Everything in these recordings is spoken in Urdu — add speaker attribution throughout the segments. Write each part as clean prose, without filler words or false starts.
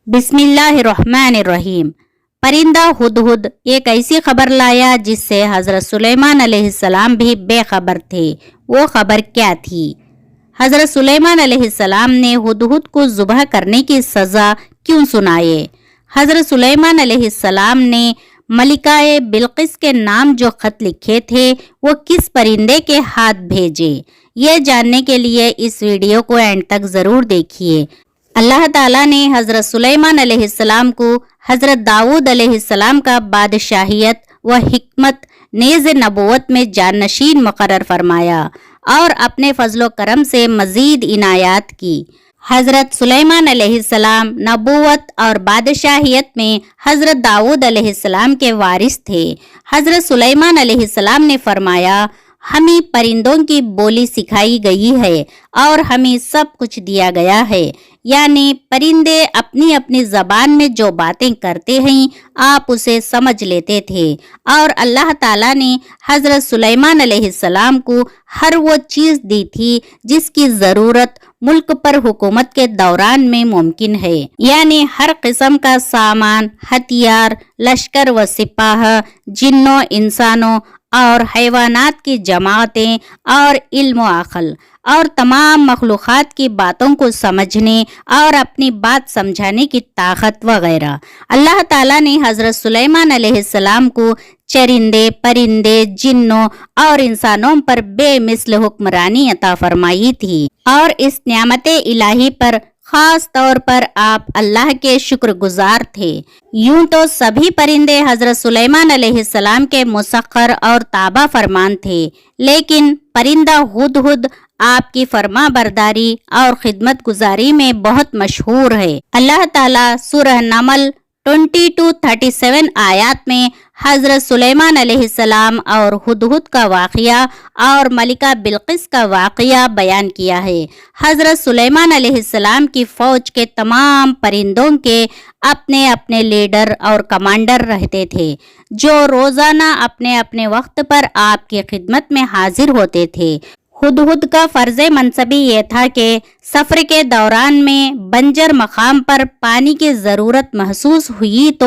Speaker 1: بسم اللہ الرحمن الرحیم۔ پرندہ ہدہد ایک ایسی خبر لایا جس سے حضرت سلیمان علیہ السلام بھی بے خبر تھے۔ وہ خبر کیا تھی؟ حضرت سلیمان علیہ السلام نے ہدہد کو ذبح کرنے کی سزا کیوں سنائے؟ حضرت سلیمان علیہ السلام نے ملکہ بلقیس کے نام جو خط لکھے تھے وہ کس پرندے کے ہاتھ بھیجے؟ یہ جاننے کے لیے اس ویڈیو کو اینڈ تک ضرور دیکھیے۔ اللہ تعالیٰ نے حضرت سلیمان علیہ السلام کو حضرت داؤد علیہ السلام کا بادشاہیت و حکمت نیز نبوت میں جانشین مقرر فرمایا اور اپنے فضل و کرم سے مزید عنایات کی۔ حضرت سلیمان علیہ السلام نبوت اور بادشاہیت میں حضرت داؤد علیہ السلام کے وارث تھے۔ حضرت سلیمان علیہ السلام نے فرمایا، ہمیں پرندوں کی بولی سکھائی گئی ہے اور ہمیں سب کچھ دیا گیا ہے، یعنی پرندے اپنی اپنی زبان میں جو باتیں کرتے ہیں آپ اسے سمجھ لیتے تھے، اور اللہ تعالیٰ نے حضرت سلیمان علیہ السلام کو ہر وہ چیز دی تھی جس کی ضرورت ملک پر حکومت کے دوران میں ممکن ہے، یعنی ہر قسم کا سامان، ہتھیار، لشکر و سپاہ، جنوں، انسانوں اور حیوانات کی جماعتیں اور علم و عقل اور تمام مخلوقات کی باتوں کو سمجھنے اور اپنی بات سمجھانے کی طاقت وغیرہ۔ اللہ تعالیٰ نے حضرت سلیمان علیہ السلام کو چرندے، پرندے، جنوں اور انسانوں پر بے مثل حکمرانی عطا فرمائی تھی، اور اس نعمت الہی پر خاص طور پر آپ اللہ کے شکر گزار تھے۔ یوں تو سبھی پرندے حضرت سلیمان علیہ السلام کے مسخر اور تابع فرمان تھے، لیکن پرندہ ہدہد آپ کی فرما برداری اور خدمت گزاری میں بہت مشہور ہے۔ اللہ تعالیٰ سورہ نمل 22-37 آیات میں حضرت سلیمان علیہ السلام اور ہدہد کا واقعہ اور ملکہ بلقیس کا واقعہ بیان کیا ہے۔ حضرت سلیمان علیہ السلام کی فوج کے تمام پرندوں کے اپنے اپنے لیڈر اور کمانڈر رہتے تھے، جو روزانہ اپنے اپنے وقت پر آپ کی خدمت میں حاضر ہوتے تھے۔ ہدہد کا فرض منصبی یہ تھا کہ سفر کے دوران میں بنجر مقام پر پانی کی ضرورت محسوس ہوئی تو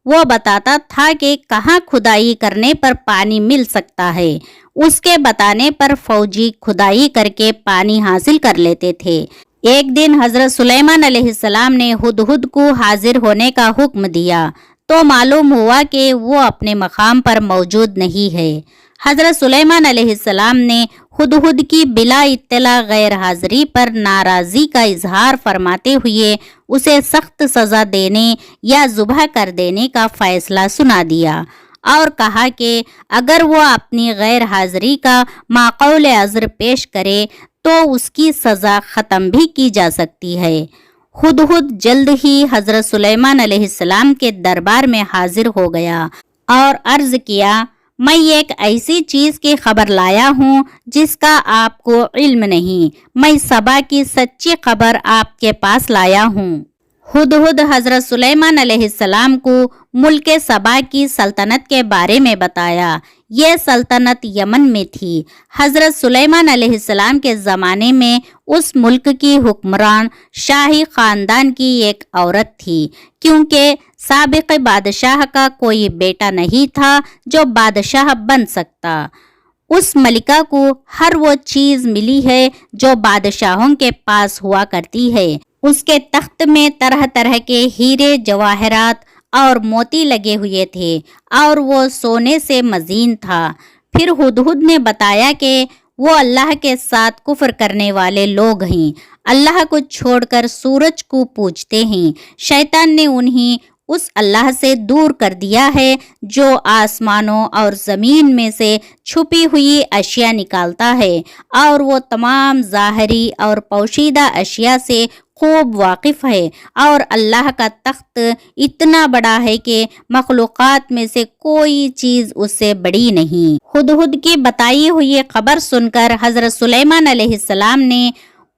Speaker 1: وہ بتاتا تھا کہ کہاں کھدائی کرنے پر پانی مل سکتا ہے۔ اس کے بتانے پر فوجی کھدائی کر کے پانی حاصل کر لیتے تھے۔ ایک دن حضرت سلیمان علیہ السلام نے ہدہد کو حاضر ہونے کا حکم دیا تو معلوم ہوا کہ وہ اپنے مقام پر موجود نہیں ہے۔ حضرت سلیمان علیہ السلام نے ہدہد کی بلا اطلاع غیر حاضری پر ناراضی کا اظہار فرماتے ہوئے اسے سخت سزا دینے یا ذبح کر دینے کا فیصلہ سنا دیا، اور کہا کہ اگر وہ اپنی غیر حاضری کا معقول عذر پیش کرے تو اس کی سزا ختم بھی کی جا سکتی ہے۔ ہدہد جلد ہی حضرت سلیمان علیہ السلام کے دربار میں حاضر ہو گیا اور عرض کیا، میں ایک ایسی چیز کی خبر لایا ہوں جس کا آپ کو علم نہیں، میں سبا کی سچی خبر آپ کے پاس لایا ہوں۔ ہدہد حضرت سلیمان علیہ السلام کو ملک سبا کی سلطنت کے بارے میں بتایا۔ یہ سلطنت یمن میں تھی۔ حضرت سلیمان علیہ السلام کے زمانے میں اس ملک کی حکمران شاہی خاندان کی ایک عورت تھی، کیونکہ سابق بادشاہ کا کوئی بیٹا نہیں تھا جو بادشاہ بن سکتا۔ اس ملکہ کو ہر وہ چیز ملی ہے جو بادشاہوں کے پاس ہوا کرتی ہے۔ اس کے تخت میں طرح طرح کے ہیرے، جواہرات اور موتی لگے ہوئے تھے، اور وہ سونے سے مزین تھا۔ پھر ہدہد نے بتایا کہ وہ اللہ کے ساتھ کفر کرنے والے لوگ ہیں، اللہ کو چھوڑ کر سورج کو پوجتے ہیں۔ شیطان نے انہیں اس اللہ سے دور کر دیا ہے جو آسمانوں اور زمین میں سے چھپی ہوئی اشیاء نکالتا ہے، اور وہ تمام ظاہری اور پوشیدہ اشیاء سے خوب واقف ہے، اور اللہ کا تخت اتنا بڑا ہے کہ مخلوقات میں سے کوئی چیز اس سے بڑی نہیں۔ ہدہد کی بتائی ہوئی خبر سن کر حضرت سلیمان علیہ السلام نے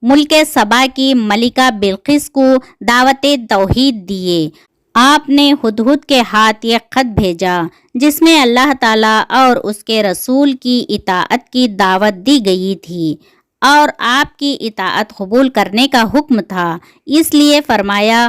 Speaker 1: ملک سبا کی ملکہ بلقیس کو دعوت توحید دیے۔ آپ نے ہدہد کے ہاتھ یہ خط بھیجا جس میں اللہ تعالیٰ اور اس کے رسول کی اطاعت کی دعوت دی گئی تھی اور آپ کی اطاعت قبول کرنے کا حکم تھا۔ اس لیے فرمایا،